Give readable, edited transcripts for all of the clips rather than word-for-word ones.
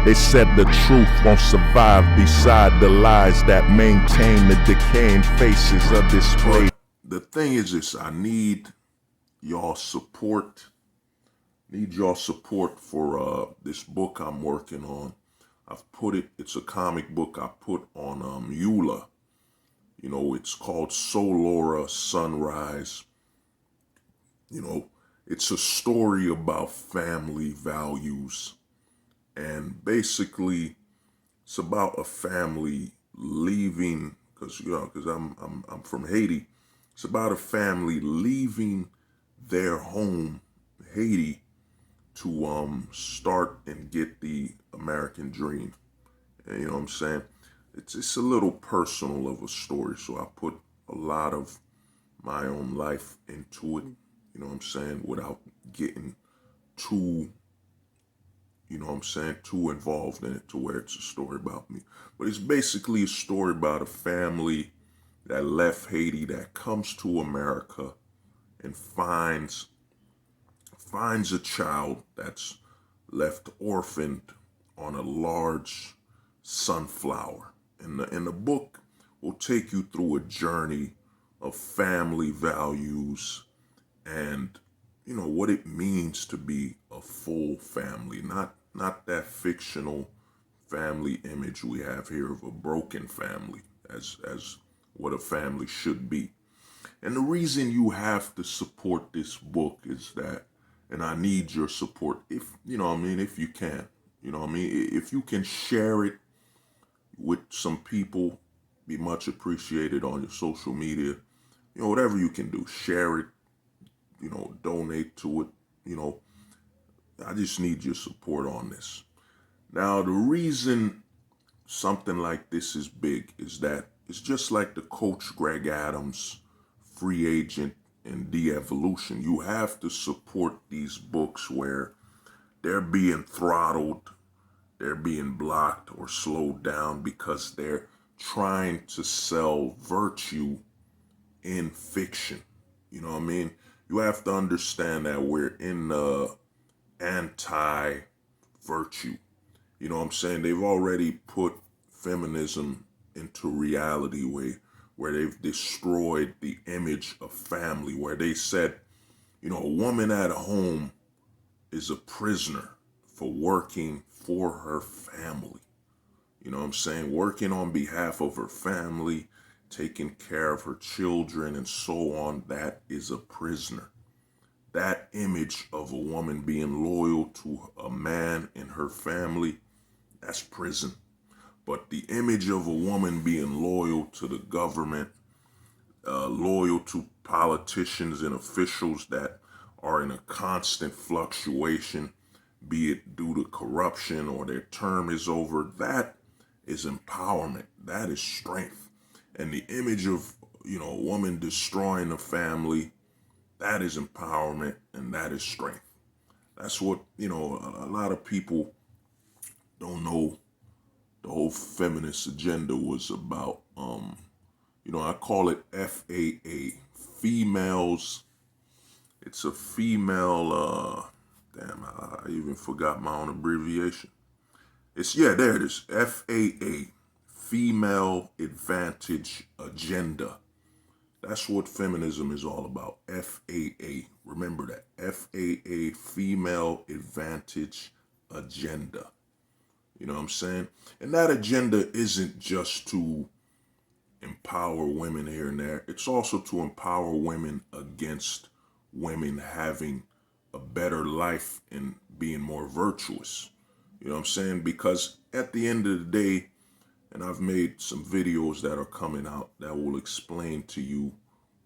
They said the truth won't survive beside the lies that maintain the decaying faces of this place. The thing is this, I need y'all support. For this book I'm working on. It's a comic book I put on Eula. You know, it's called Solora Sunrise. You know, it's a story about family values. And basically, it's about a family leaving, because I'm from Haiti. It's about a family leaving their home, Haiti, to start and get the American dream. And you know what I'm saying? It's a little personal of a story, so I put a lot of my own life into it, you know what I'm saying, without getting too, too involved in it to where it's a story about me. But it's basically a story about a family that left Haiti, that comes to America and finds a child that's left orphaned on a large sunflower. And the book will take you through a journey of family values and, you know, what it means to be a full family, not that fictional family image we have here of a broken family as what a family should be. And the reason you have to support this book is that, and I need your support, if you can, if you can share it with some people, be much appreciated on your social media, whatever you can do, share it, donate to it, I just need your support on this. Now, the reason something like this is big is that it's just like the Coach Greg Adams free agent and de-evolution. You have to support these books where they're being throttled, they're being blocked or slowed down because they're trying to sell virtue in fiction. You know what I mean? You have to understand that we're in the anti-virtue. You know what I'm saying? They've already put feminism into reality where they've destroyed the image of family, where they said, a woman at home is a prisoner for working for her family. You know what I'm saying? Working on behalf of her family, taking care of her children and so on, that is a prisoner. That image of a woman being loyal to a man in her family, that's prison. But the image of a woman being loyal to the government, loyal to politicians and officials that are in a constant fluctuation, be it due to corruption or their term is over, that is empowerment. That is strength. And the image of, a woman destroying the family, that is empowerment and that is strength. That's what, a lot of people don't know the whole feminist agenda was about. I call it FAA, females. It's a female, I even forgot my own abbreviation. There it is, FAA, Female Advantage Agenda. That's what feminism is all about, FAA. Remember that, FAA, Female Advantage Agenda. You know what I'm saying? And that agenda isn't just to empower women here and there. It's also to empower women against women having a better life and being more virtuous. You know what I'm saying? Because at the end of the day, and I've made some videos that are coming out that will explain to you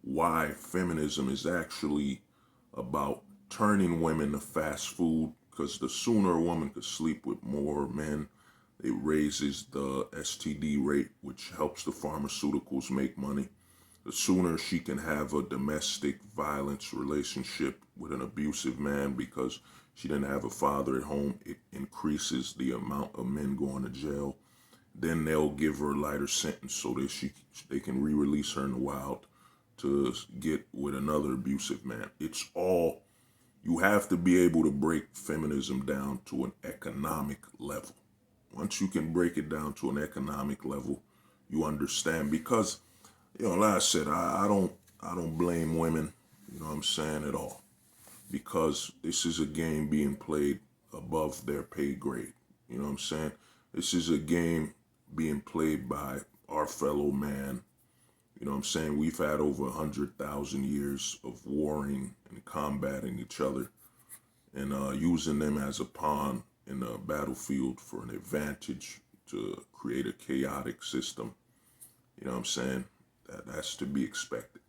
why feminism is actually about turning women to fast food, because the sooner a woman could sleep with more men, it raises the STD rate, which helps the pharmaceuticals make money. The sooner she can have a domestic violence relationship with an abusive man because she didn't have a father at home, it increases the amount of men going to jail. Then they'll give her a lighter sentence so that they can re-release her in the wild to get with another abusive man. It's all, you have to be able to break feminism down to an economic level. Once you can break it down to an economic level, you understand. Because, like I said, I don't blame women, what I'm saying, at all. Because this is a game being played above their pay grade. You know what I'm saying? This is a game being played by our fellow man. You know what I'm saying? We've had over 100,000 years of warring and combating each other and using them as a pawn in the battlefield for an advantage to create a chaotic system. You know what I'm saying? That's to be expected.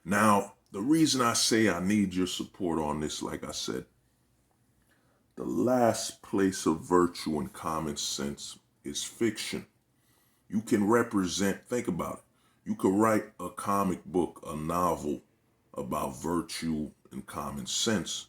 Now, the reason I say I need your support on this, like I said, the last place of virtue and common sense is fiction. You can represent, think about it. You could write a comic book, a novel about virtue and common sense,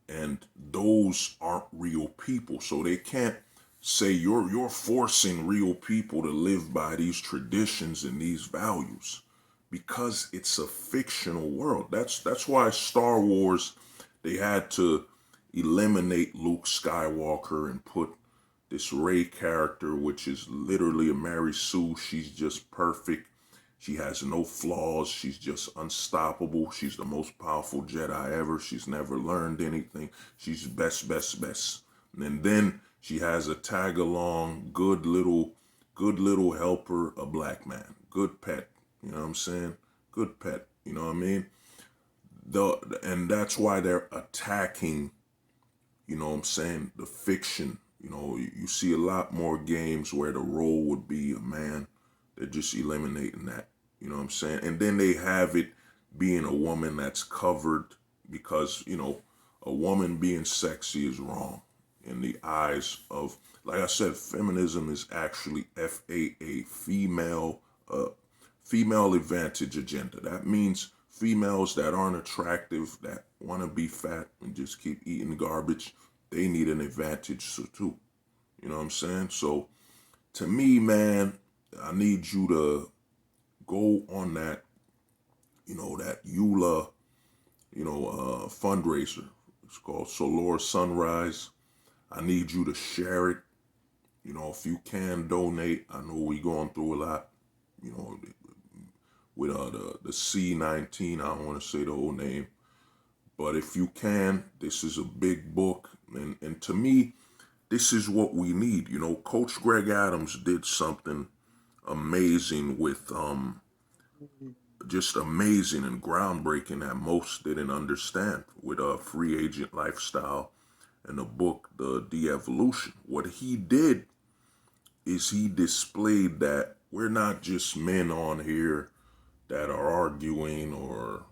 and those aren't real people. So they can't say you're forcing real people to live by these traditions and these values because it's a fictional world. That's why Star Wars, they had to eliminate Luke Skywalker and put this Rey character, which is literally a Mary Sue. She's just perfect. She has no flaws. She's just unstoppable. She's the most powerful Jedi ever. She's never learned anything. She's best. And then she has a tag along, good little helper, a black man. Good pet. You know what I'm saying? Good pet. You know what I mean? And that's why they're attacking, you know what I'm saying, the fiction. You see a lot more games where the role would be a man. They're just eliminating that. You know what I'm saying? And then they have it being a woman that's covered because, a woman being sexy is wrong in the eyes of, like I said, feminism is actually FAA, female advantage agenda. That means females that aren't attractive, that want to be fat and just keep eating garbage, they need an advantage too. You know what I'm saying? So to me, man, I need you to go on that, that EULA, fundraiser. It's called Solar Sunrise. I need you to share it. If you can donate, I know we going through a lot, with the C19. I don't want to say the whole name. But if you can, this is a big book. And to me, this is what we need. Coach Greg Adams did something amazing with, just amazing and groundbreaking that most didn't understand with a free agent lifestyle and the book, The De-Evolution. What he did is he displayed that we're not just men on here that are arguing or,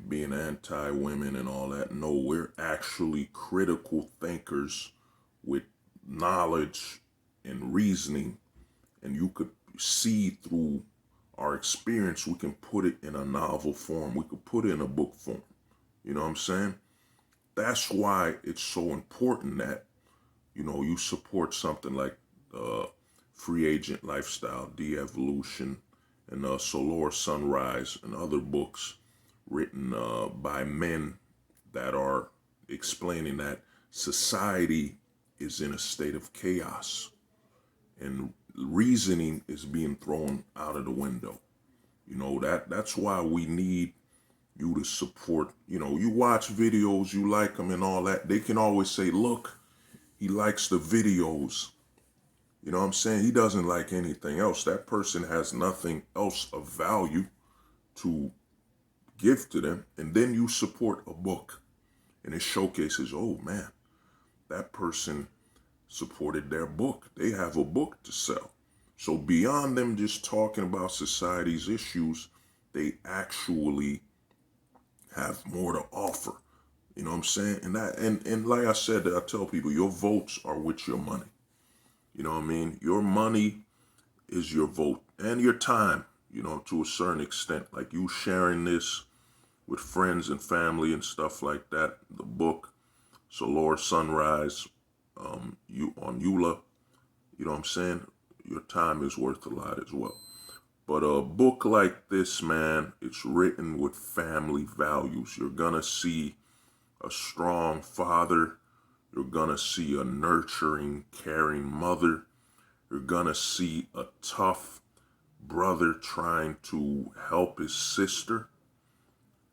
being anti-women and all that. No, we're actually critical thinkers with knowledge and reasoning. And you could see through our experience, we can put it in a novel form. We could put it in a book form. You know what I'm saying? That's why it's so important that, you support something like Free Agent Lifestyle, De-Evolution, and Solar Sunrise, and other books written by men that are explaining that society is in a state of chaos and reasoning is being thrown out of the window. That's why we need you to support. You watch videos, you like them and all that. They can always say, look, he likes the videos. You know what I'm saying? He doesn't like anything else. That person has nothing else of value to give to them. And then you support a book and it showcases, oh man, that person supported their book. They have a book to sell. So beyond them just talking about society's issues, they actually have more to offer. You know what I'm saying? And like I said, I tell people, your votes are with your money. You know what I mean? Your money is your vote and your time, to a certain extent. Like you sharing this with friends and family and stuff like that. The book, Solar Sunrise, you on EULA, you know what I'm saying? Your time is worth a lot as well. But a book like this, man, it's written with family values. You're gonna see a strong father. You're gonna see a nurturing, caring mother. You're gonna see a tough brother trying to help his sister.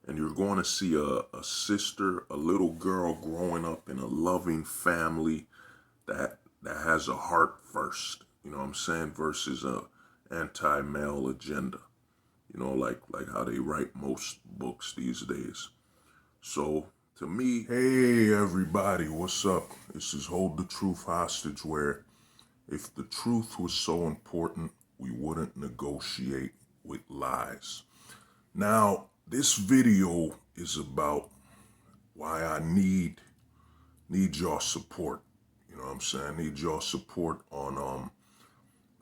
And you're going to see a sister, a little girl growing up in a loving family that has a heart first, you know what I'm saying, versus a anti-male agenda, you know, like how they write most books these days. So to me, hey everybody, what's up? This is Hold the Truth Hostage, where if the truth was so important, we wouldn't negotiate with lies. Now, this video is about why I need y'all support. You know what I'm saying? I need y'all support on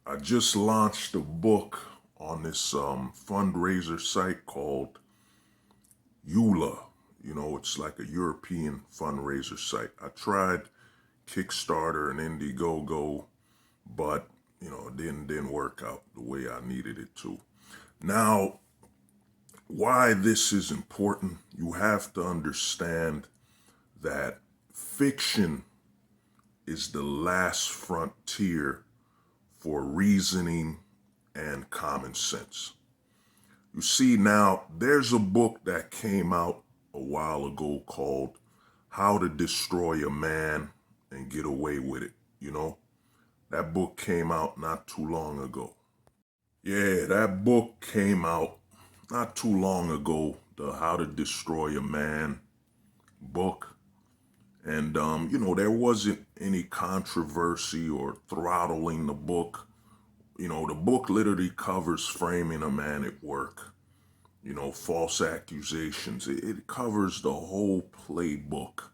I just launched a book on this fundraiser site called EULA. You know, it's like a European fundraiser site. I tried Kickstarter and Indiegogo, but you know, it didn't work out the way I needed it to. Now, why this is important, you have to understand that fiction is the last frontier for reasoning and common sense. You see, now there's a book that came out a while ago called How to Destroy a Man and Get Away with It. You know, that book came out not too long ago. Yeah, that book came out not too long ago, the How to Destroy a Man book. And, you know, there wasn't any controversy or throttling the book. You know, the book literally covers framing a man at work, you know, false accusations. It covers the whole playbook.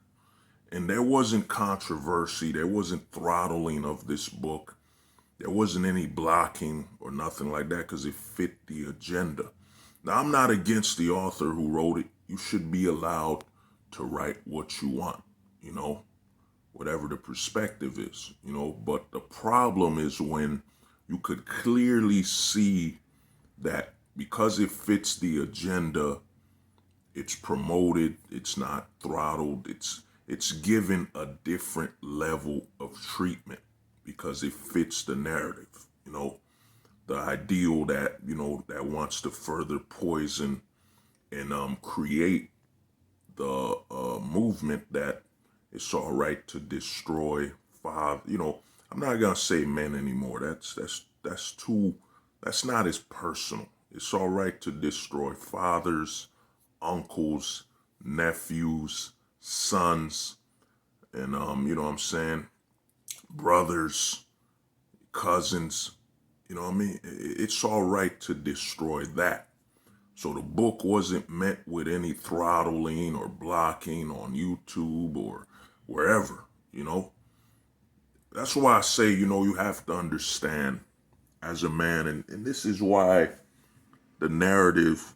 And there wasn't controversy. There wasn't throttling of this book. There wasn't any blocking or nothing like that because it fit the agenda. Now, I'm not against the author who wrote it. You should be allowed to write what you want, you know, whatever the perspective is, you know. But the problem is when you could clearly see that because it fits the agenda, it's promoted, it's not throttled, it's given a different level of treatment because it fits the narrative, you know, the ideal that, you know, that wants to further poison and create the movement that it's all right to destroy father. You know, I'm not gonna say men anymore. That's not as personal. It's all right to destroy fathers, uncles, nephews, sons, and you know what I'm saying, brothers, cousins. You know what I mean? It's all right to destroy that. So the book wasn't meant with any throttling or blocking on YouTube or wherever, you know. That's why I say, you know, you have to understand as a man, and this is why the narrative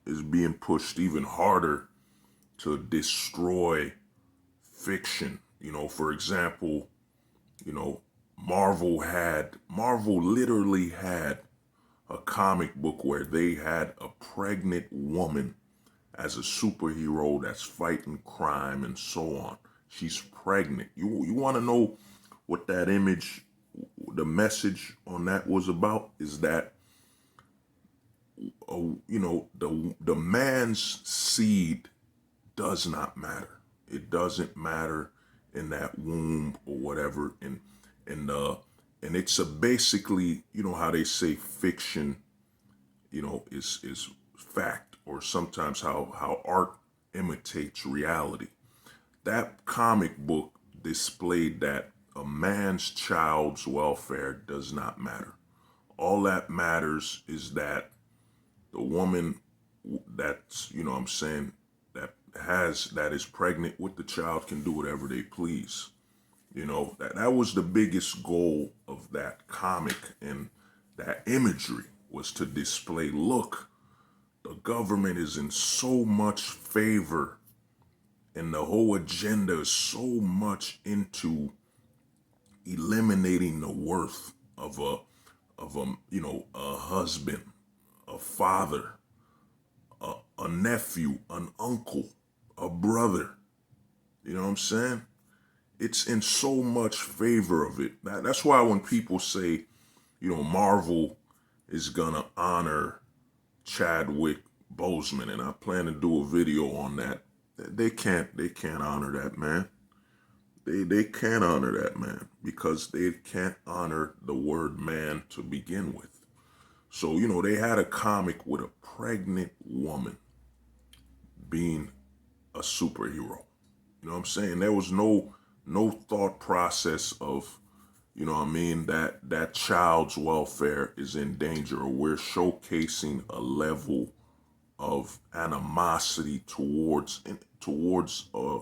is being pushed even harder to destroy fiction. You know, for example, you know, Marvel literally had a comic book where they had a pregnant woman as a superhero that's fighting crime and so on. She's pregnant. You want to know what that image, the message on that was about? Is that, you know, the man's seed does not matter. It doesn't matter in that womb or whatever. And it's a basically, you know how they say fiction, you know, is fact, or sometimes how art imitates reality. That comic book displayed that a man's child's welfare does not matter. All that matters is that the woman that's, you know what I'm saying, that is pregnant with the child can do whatever they please. You know, that was the biggest goal of that comic, and that imagery was to display, look, the government is in so much favor and the whole agenda is so much into eliminating the worth of a you know, a husband, a father, a nephew, an uncle, a brother. You know what I'm saying? it's in so much favor of it. That's why when people say, Marvel is gonna honor Chadwick Boseman, and I plan to do a video on that. They can't honor that man. They can't honor that man because they can't honor the word man to begin with. So, they had a comic with a pregnant woman being a superhero. You know what I'm saying? There was no thought process of, that child's welfare is in danger, or we're showcasing a level of animosity towards a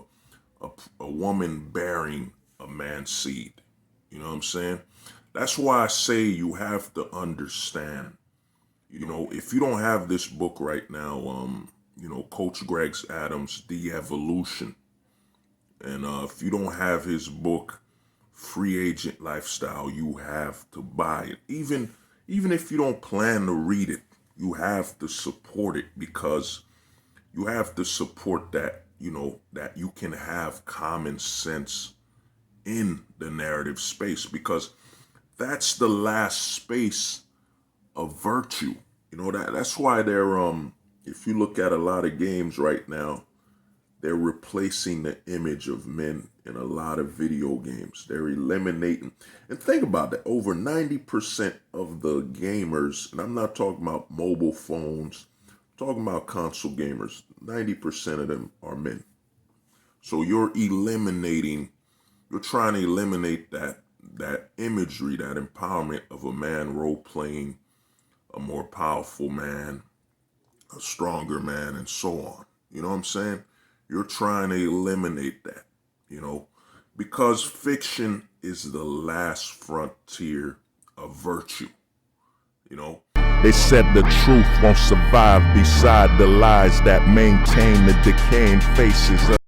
woman bearing a man's seed. You know what I'm saying? That's why I say you have to understand. If you don't have this book right now, Coach Greg's Adams, The Evolution, and if you don't have his book, Free Agent Lifestyle, you have to buy it. Even if you don't plan to read it, you have to support it, because you have to support that, that you can have common sense in the narrative space, because that's the last space of virtue. That's why they're if you look at a lot of games right now, they're replacing the image of men in a lot of video games. They're eliminating. And think about that. Over 90% of the gamers, and I'm not talking about mobile phones, I'm talking about console gamers, 90% of them are men. So you're trying to eliminate that imagery, that empowerment of a man role-playing a more powerful man, a stronger man, and so on. You know what I'm saying? You're trying to eliminate that, because fiction is the last frontier of virtue, They said the truth won't survive beside the lies that maintain the decaying faces of